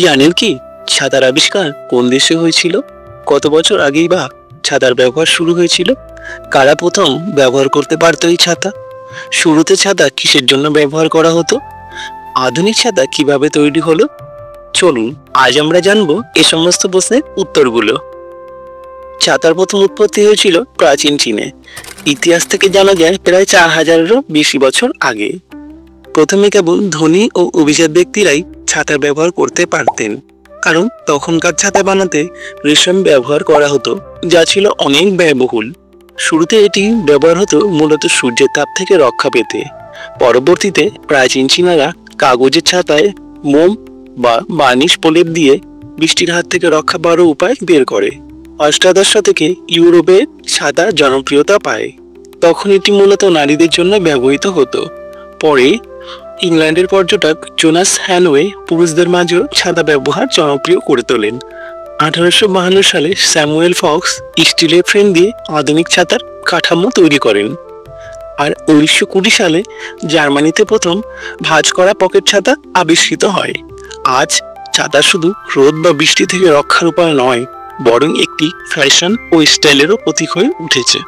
জানেন কি, ছাতার আবিষ্কার কোন দেশে হয়েছিল? কত বছর আগেই বা ছাতার ব্যবহার শুরু হয়েছিল? কারা প্রথম ব্যবহার করতে পারতো এই ছাতা? শুরুতে ছাতা কিসের জন্য ব্যবহার করা হতো? আধুনিক ছাতা কিভাবে তৈরি হলো? চলুন আজ আমরা জানবো এ সমস্ত প্রশ্নের উত্তরগুলো। ছাতার প্রথম উৎপত্তি হয়েছিল প্রাচীন চীনে। ইতিহাস থেকে জানা যায় প্রায় 4000-এরও বেশি বছর আগে। প্রথমে কেবল ধনী ও অভিজাত ব্যক্তিরাই ছাতা ব্যবহার করতে পারতেন, কারণ তখনকার ছাতা বানাতে রেশম ব্যবহার করা হতো, যা ছিল অনেক ব্যয়বহুল। শুরুতে এটি ব্যবহার হতো মূলত সূর্যের তাপ থেকে রক্ষা পেতে। পরবর্তীতে প্রাচীন চীনারা কাগজের ছাতায় মোম বা বার্নিশ প্রলেপ দিয়ে বৃষ্টির হাত থেকে রক্ষা পাওয়ার উপায় বের করে। অষ্টাদশ শতকে ইউরোপে ছাতা জনপ্রিয়তা পায়। তখন এটি মূলত নারীদের জন্য ব্যবহৃত হতো। পরে ইংল্যান্ডের পর্যটক জোনাস হ্যানওয়ে পুরুষদের মাঝেও ছাতা ব্যবহার জনপ্রিয় করে তোলেন। 1852 সালে স্যামুয়েল ফক্স স্টিলের ফ্রেম দিয়ে আধুনিক ছাতার কাঠামো তৈরি করেন। আর 1920 সালে জার্মানিতে প্রথম ভাঁজ করা পকেট ছাতা আবিষ্কৃত হয়। আজ ছাতা শুধু রোদ বা বৃষ্টি থেকে রক্ষার উপায় নয়, বরং একটি ফ্যাশন ও স্টাইলেরও প্রতীক হয়ে উঠেছে।